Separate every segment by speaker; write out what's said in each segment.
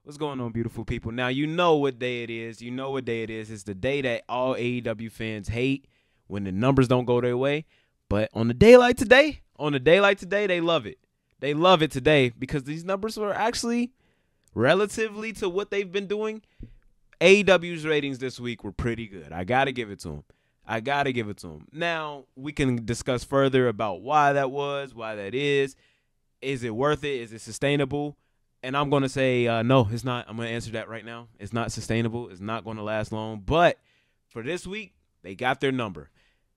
Speaker 1: What's going on, beautiful people? Now, you know what day it is. You know what day it is. It's the day that all AEW fans hate when the numbers don't go their way. But on a day like today, they love it. They love it today because these numbers were actually relatively to what they've been doing. AEW's ratings this week were pretty good. I got to give it to them. Now, we can discuss further about why that was, why that is. Is it worth it? Is it sustainable? And I'm going to say, no, it's not. I'm going to answer that right now. It's not sustainable. It's not going to last long. But for this week, they got their number.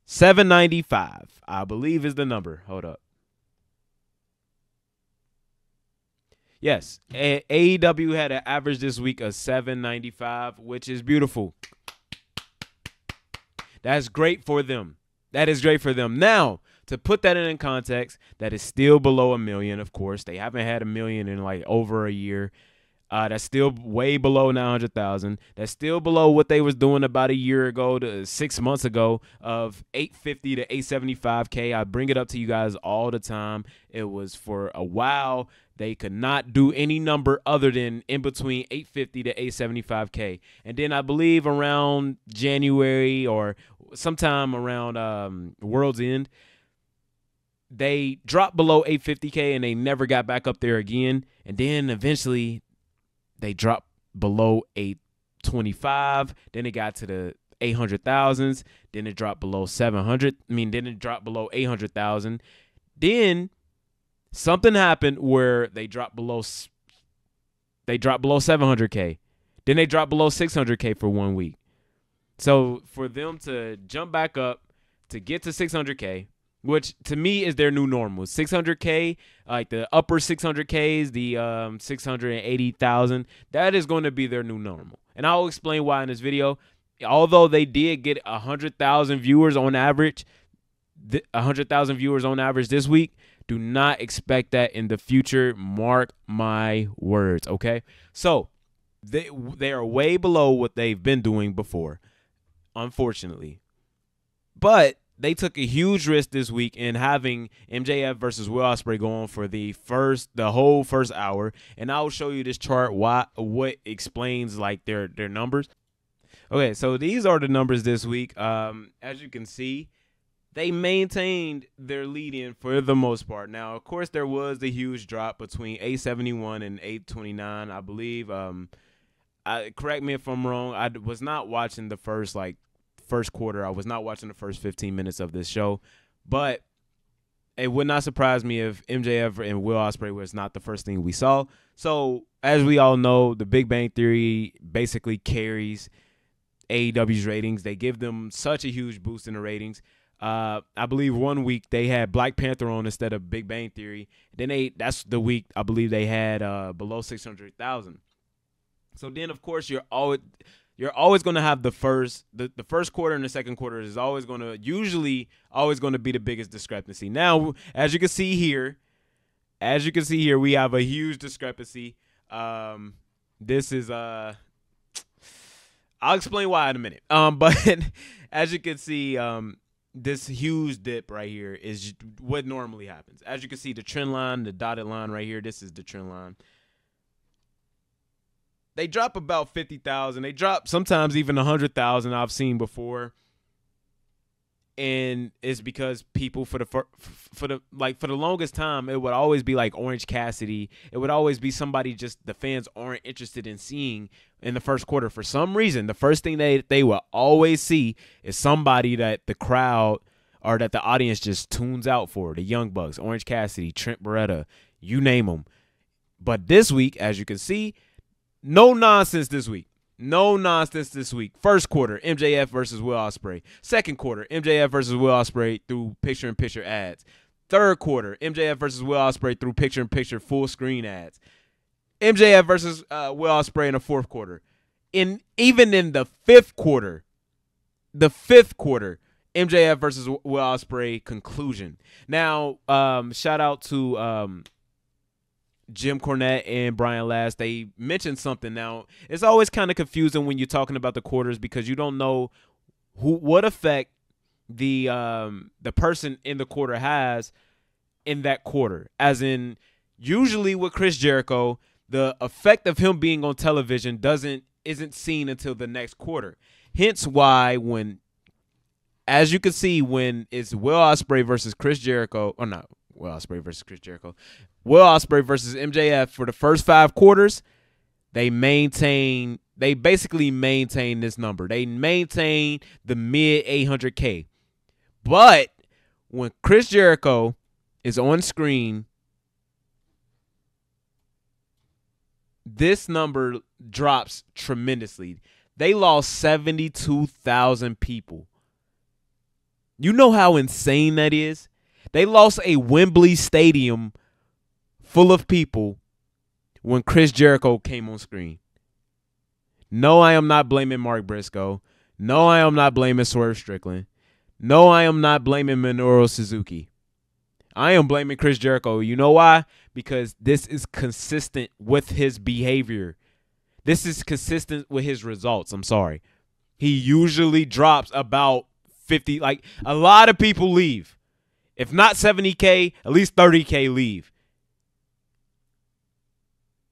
Speaker 1: 795, I believe, is the number. Hold up. Yes, AEW had an average this week of 795, which is beautiful. That's great for them. That is great for them. Now, to put that in context, that is still below a million, of course. They haven't had a million in like over a year. That's still way below 900,000. That's still below what they was doing about a year ago to 6 months ago of 850 to 875K. I bring it up to you guys all the time. It was for a while. They could not do any number other than in between 850 to 875K. And then I believe around January or sometime around World's End, they dropped below 850K and they never got back up there again. And then eventually they dropped below 825. Then it got to the 800,000s. Then it dropped below 700. Then it dropped below 800,000. Then something happened where they dropped below 700K. Then they dropped below 600K for 1 week. So for them to jump back up to get to 600K, which to me is their new normal. 600K, like the upper 600Ks, the 680,000, that is going to be their new normal. And I'll explain why in this video. Although they did get 100,000 viewers on average, this week, do not expect that in the future. Mark my words, okay? So they are way below what they've been doing before, unfortunately. But they took a huge risk this week in having MJF versus Will Ospreay go on for the whole first hour, and I will show you this chart what explains like their numbers. Okay, so these are the numbers this week. As you can see, they maintained their lead-in for the most part. Now, of course, there was the huge drop between 871 and 829, I believe. Correct me if I'm wrong. I was not watching the first quarter. I was not watching the first 15 minutes of this show, but it would not surprise me if MJF and Will Ospreay was not the first thing we saw. So, as we all know, the Big Bang Theory basically carries AEW's ratings. They give them such a huge boost in the ratings. I believe 1 week they had Black Panther on instead of Big Bang Theory. Then that's the week I believe they had below 600,000. So then, of course, you're always going to have the first quarter and the second quarter is always going to be the biggest discrepancy. Now, as you can see here, we have a huge discrepancy. This is I'll explain why in a minute. But as you can see, this huge dip right here is what normally happens. As you can see, the trend line, the dotted line right here, this is the trend line. They drop about 50,000. They drop sometimes even 100,000 I've seen before. And it's because people for the longest time, it would always be like Orange Cassidy. It would always be somebody just the fans aren't interested in seeing in the first quarter. For some reason, the first thing they will always see is somebody that the crowd or that the audience just tunes out for. The Young Bucks, Orange Cassidy, Trent Beretta, you name them. But this week, as you can see, no nonsense this week. First quarter, MJF versus Will Ospreay. Second quarter, MJF versus Will Ospreay through picture-in-picture ads. Third quarter, MJF versus Will Ospreay through picture-in-picture full-screen ads. MJF versus Will Ospreay in the fourth quarter. Even in the fifth quarter, MJF versus Will Ospreay conclusion. Now, shout out to Jim Cornette and Brian Last. They mentioned something. Now, it's always kind of confusing when you're talking about the quarters because you don't know what effect the person in the quarter has in that quarter. As in, usually with Chris Jericho, the effect of him being on television isn't seen until the next quarter. Hence why as you can see, when it's Will Ospreay versus Chris Jericho, or not Will Ospreay versus Chris Jericho, Will Ospreay versus MJF for the first 5 quarters, they basically maintain this number. They maintain the mid 800K. But when Chris Jericho is on screen, this number drops tremendously. They lost 72,000 people. You know how insane that is? They lost a Wembley Stadium full of people when Chris Jericho came on screen. No, I am not blaming Mark Briscoe. No, I am not blaming Swerve Strickland. No, I am not blaming Minoru Suzuki. I am blaming Chris Jericho. You know why? Because this is consistent with his behavior. This is consistent with his results. I'm sorry. He usually drops about 50. Like, a lot of people leave. If not 70K, at least 30K leave.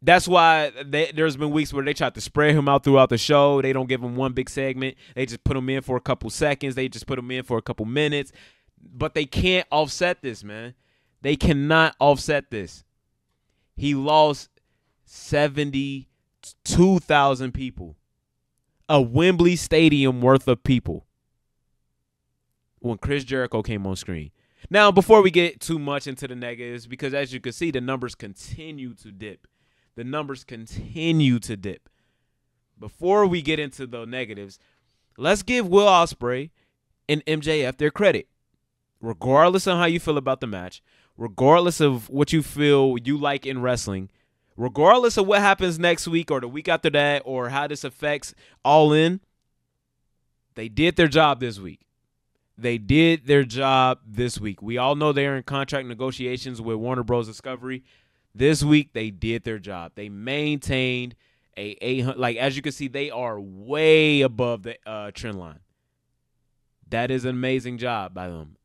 Speaker 1: That's why there's been weeks where they try to spread him out throughout the show. They don't give him one big segment. They just put him in for a couple seconds. They just put him in for a couple minutes. But they can't offset this, man. They cannot offset this. He lost 72,000 people. A Wembley Stadium worth of people when Chris Jericho came on screen. Now, before we get too much into the negatives, because as you can see, the numbers continue to dip. The numbers continue to dip. Before we get into the negatives, let's give Will Ospreay and MJF their credit. Regardless of how you feel about the match, regardless of what you feel you like in wrestling, regardless of what happens next week or the week after that or how this affects All In, they did their job this week. They did their job this week. We all know they're in contract negotiations with Warner Bros. Discovery. This week, they did their job. They maintained a 800. Like, as you can see, they are way above the trend line. That is an amazing job by them.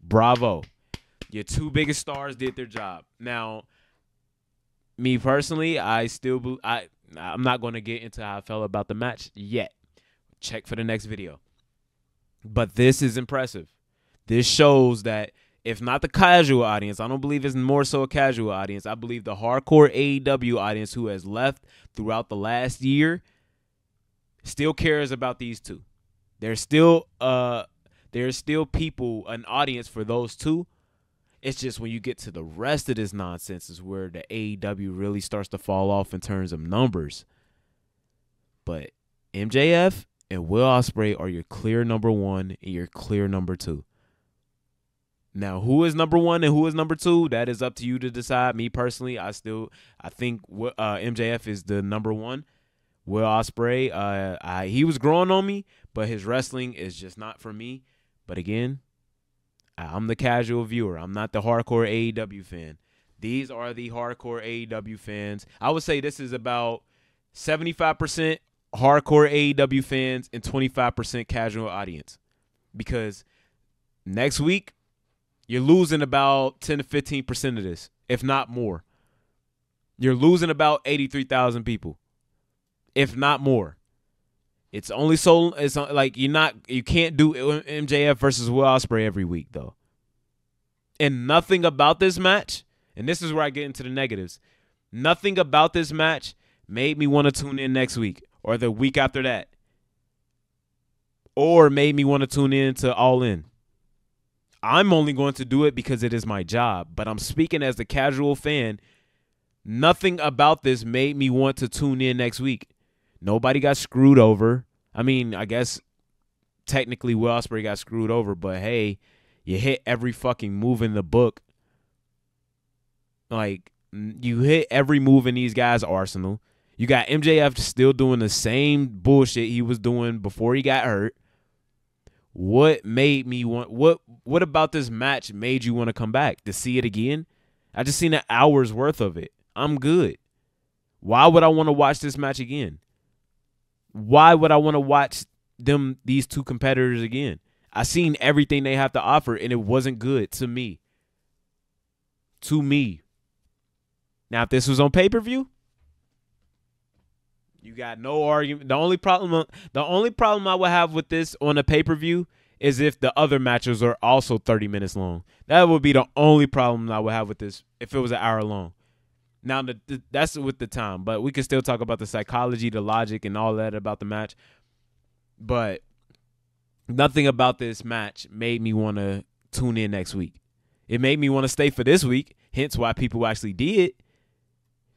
Speaker 1: Bravo. Your 2 biggest stars did their job. Now, me personally, I'm not going to get into how I felt about the match yet. Check for the next video. But this is impressive. This shows that if not the casual audience, I don't believe it's more so a casual audience. I believe the hardcore AEW audience who has left throughout the last year still cares about these two. There's still people, an audience for those two. It's just when you get to the rest of this nonsense is where the AEW really starts to fall off in terms of numbers. But MJF and Will Ospreay are your clear number 1 and your clear number 2. Now, who is number 1 and who is number 2? That is up to you to decide. Me personally, I think MJF is the number 1. Will Ospreay, he was growing on me, but his wrestling is just not for me. But again, I'm the casual viewer. I'm not the hardcore AEW fan. These are the hardcore AEW fans. I would say this is about 75% hardcore AEW fans and 25% casual audience. Because next week, you're losing about 10 to 15% of this, if not more. You're losing about 83,000 people, if not more. It's only so it's like you can't do MJF versus Will Ospreay every week though. And nothing about this match, and this is where I get into the negatives. Nothing about this match made me want to tune in next week or the week after that. Or made me want to tune in to All In. I'm only going to do it because it is my job, but I'm speaking as a casual fan. Nothing about this made me want to tune in next week. Nobody got screwed over. I mean, I guess technically Will Ospreay got screwed over, but hey, you hit every fucking move in the book. Like, you hit every move in these guys' arsenal. You got MJF still doing the same bullshit he was doing before he got hurt. What made me want what about this match made you want to come back? To see it again? I just seen an hour's worth of it. I'm good. Why would I want to watch this match again? Why would I want to watch these two competitors again? I seen everything they have to offer and it wasn't good to me. To me. Now if this was on pay-per-view, You got no argument. The only problem I would have with this on a pay-per-view is if the other matches are also 30 minutes long. That would be the only problem I would have with this if it was an hour long. Now that's with the time, but we can still talk about the psychology, the logic, and all that about the match. But nothing about this match made me want to tune in next week. It made me want to stay for this week, hence why people actually did.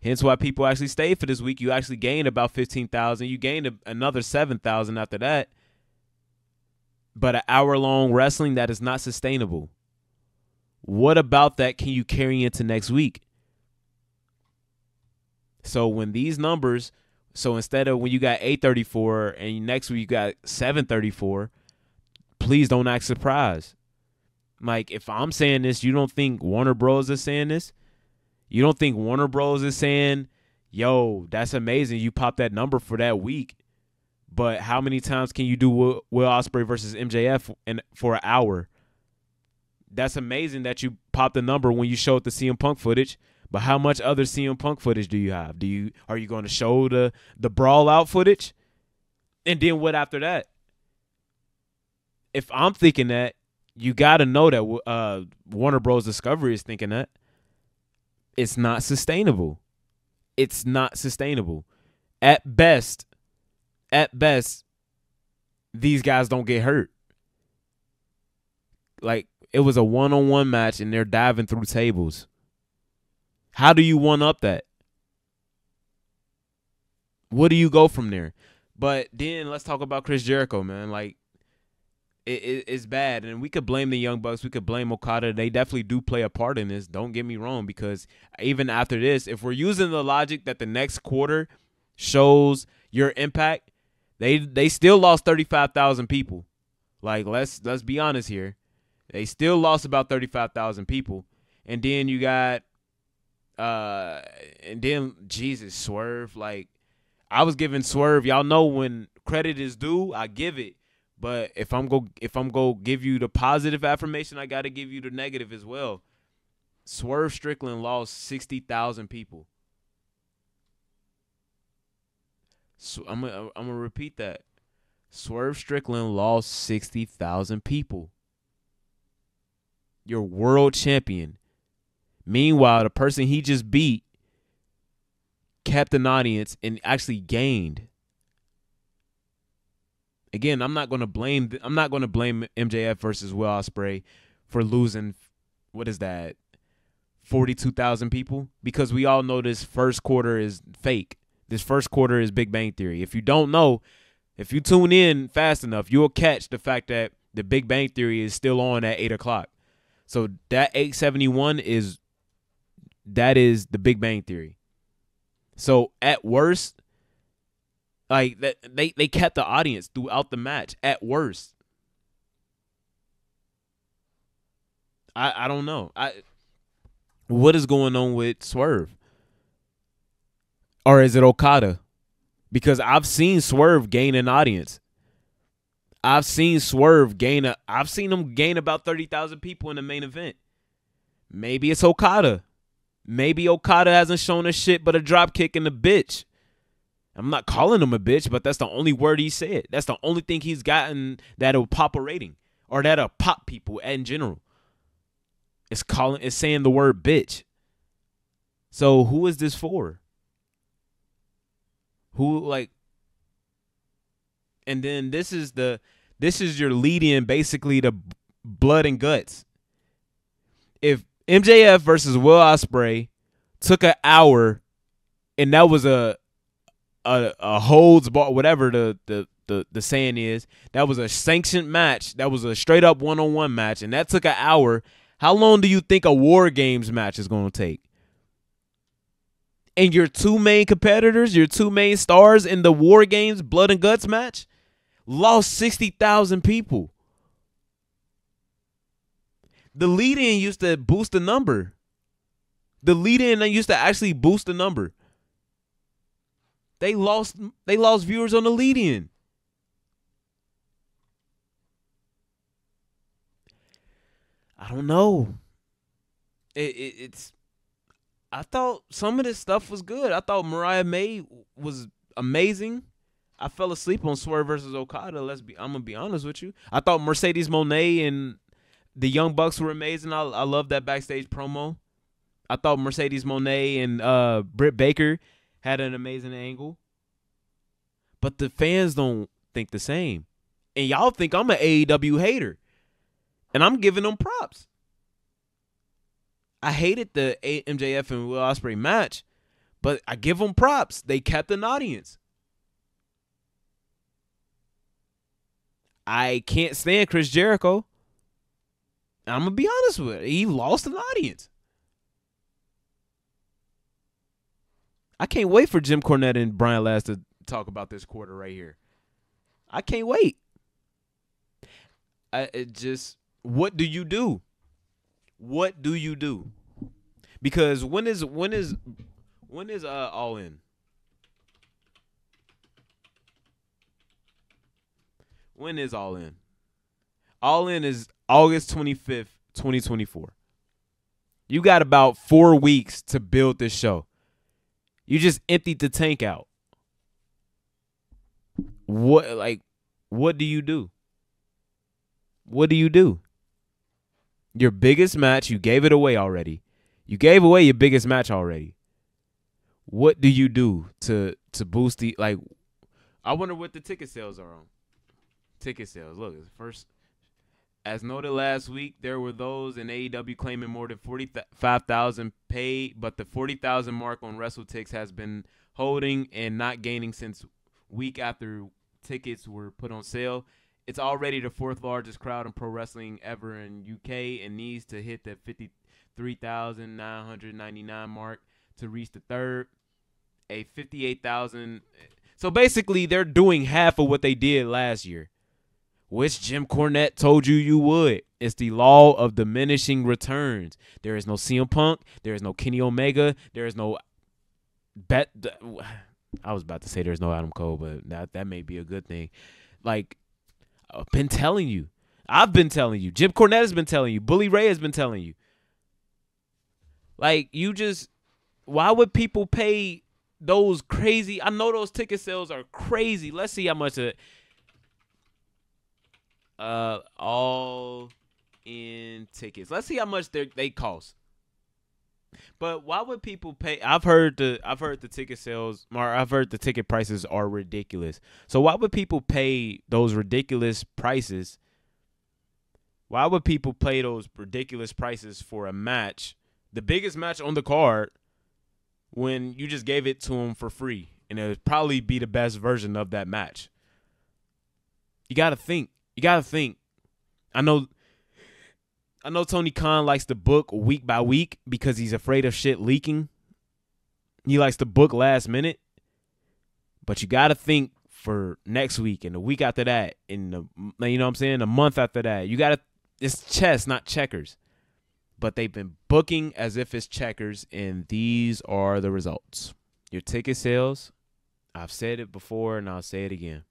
Speaker 1: Hence why people actually stayed for this week. You actually gained about 15,000. You gained another 7,000 after that. But an hour-long wrestling, that is not sustainable. What about that can you carry into next week? So when these numbers, so instead of when you got 834 and next week you got 734, please don't act surprised. Like, if I'm saying this, you don't think Warner Bros. Is saying this? You don't think Warner Bros. Is saying, yo, that's amazing. You popped that number for that week. But how many times can you do Will Ospreay versus MJF for an hour? That's amazing that you popped the number when you showed the CM Punk footage. But how much other CM Punk footage do you have? Are you going to show the brawl out footage? And then what after that? If I'm thinking that, you got to know that Warner Bros. Discovery is thinking that. It's not sustainable. It's not sustainable. At best, these guys don't get hurt. Like, it was a one-on-one match and they're diving through tables. How do you one-up that? What do you go from there? But then let's talk about Chris Jericho, man. Like, it's bad. And we could blame the Young Bucks. We could blame Okada. They definitely do play a part in this. Don't get me wrong, because even after this, if we're using the logic that the next quarter shows your impact, they still lost 35,000 people. Like, let's be honest here. They still lost about 35,000 people. And then you got Jesus, Swerve. Like, I was giving Swerve, y'all know when credit is due, I give it. But if I'm go give you the positive affirmation, I got to give you the negative as well. Swerve Strickland lost 60,000 people. So I'm gonna repeat that. Swerve Strickland lost 60,000 people. Your world champion. Meanwhile, the person he just beat kept an audience and actually gained. Again, I'm not going to blame MJF versus Will Ospreay for losing, what is that, 42,000 people, because we all know this first quarter is fake. This first quarter is Big Bang Theory. If you don't know, if you tune in fast enough, you'll catch the fact that the Big Bang Theory is still on at 8 o'clock. So that 871 is the Big Bang Theory. So at worst, like, they kept the audience throughout the match. At worst, I don't know. What is going on with Swerve? Or is it Okada? Because I've seen Swerve gain an audience. I've seen Swerve I've seen him gain about 30,000 people in the main event. Maybe it's Okada. Maybe Okada hasn't shown us shit but a drop kick and a bitch. I'm not calling him a bitch, but that's the only word he said. That's the only thing he's gotten that'll pop a rating, or that'll pop people in general. It's saying the word bitch. So who is this for? And then this is your lead-in basically to blood and guts. If MJF versus Will Ospreay took an hour and that was a holds bar, whatever the saying is, that was a sanctioned match, that was a straight up one-on-one match, and that took an hour, how long do you think a War Games match is going to take? And your two main competitors, your two main stars in the War Games blood and guts match lost 60,000 people. The lead-in used to boost the number. The lead-in used to actually boost the number. They lost viewers on the lead-in. I don't know. It's. I thought some of this stuff was good. I thought Mariah May was amazing. I fell asleep on Swerve versus Okada. I'm gonna be honest with you. I thought Mercedes Moné and the Young Bucks were amazing. I love that backstage promo. I thought Mercedes Moné and Britt Baker had an amazing angle. But the fans don't think the same. And y'all think I'm an AEW hater. And I'm giving them props. I hated the MJF and Will Ospreay match, but I give them props. They kept an audience. I can't stand Chris Jericho. I'm going to be honest with it. He lost an audience. I can't wait for Jim Cornette and Brian Last to talk about this quarter right here. I can't wait. What do you do? What do you do? Because when is All In? When is All In? All In is August 25th, 2024. You got about 4 weeks to build this show. You just emptied the tank out. What do you do? What do you do? Your biggest match, you gave it away already. You gave away your biggest match already. What do you do to boost the, like, I wonder what the ticket sales are on. Ticket sales. Look, first, as noted last week, there were those in AEW claiming more than 45,000 paid, but the 40,000 mark on WrestleTix has been holding and not gaining since week after tickets were put on sale. It's already the 4th largest crowd in pro wrestling ever in UK and needs to hit the 53,999 mark to reach the 3rd. A 58,000. So basically, they're doing half of what they did last year, which Jim Cornette told you would. It's the law of diminishing returns. There is no CM Punk. There is no Kenny Omega. There is no I was about to say there's no Adam Cole, but that may be a good thing. Like, I've been telling you. I've been telling you. Jim Cornette has been telling you. Bully Ray has been telling you. Like, why would people pay those crazy? I know those ticket sales are crazy. Let's see how much All In tickets. Let's see how much they cost. But why would people pay? I've heard the ticket sales, I've heard the ticket prices are ridiculous. So why would people pay those ridiculous prices? Why would people pay those ridiculous prices for a match, the biggest match on the card, when you just gave it to them for free? And it would probably be the best version of that match. You got to think. I know Tony Khan likes to book week by week because he's afraid of shit leaking. He likes to book last minute. But you got to think for next week and the week after that and you know what I'm saying, a month after that. It's chess, not checkers. But they've been booking as if it's checkers, and these are the results. Your ticket sales, I've said it before and I'll say it again.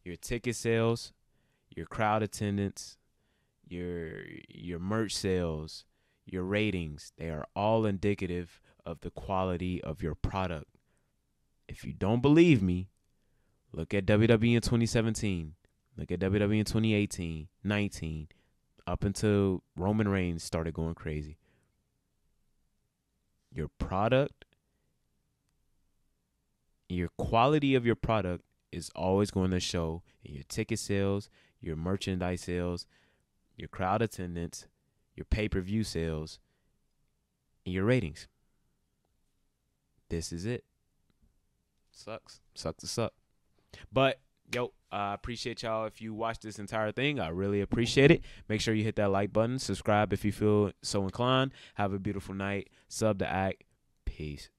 Speaker 1: Your ticket sales, your crowd attendance, your merch sales, your ratings, they are all indicative of the quality of your product. If you don't believe me, look at WWE in 2017. Look at WWE in 2018, 19, up until Roman Reigns started going crazy. Your product, your quality of your product is always going to show in your ticket sales, your merchandise sales, your crowd attendance, your pay-per-view sales, and your ratings. This is it. Sucks to suck. But, I appreciate y'all. If you watch this entire thing, I really appreciate it. Make sure you hit that like button. Subscribe if you feel so inclined. Have a beautiful night. Sub to Act. Peace.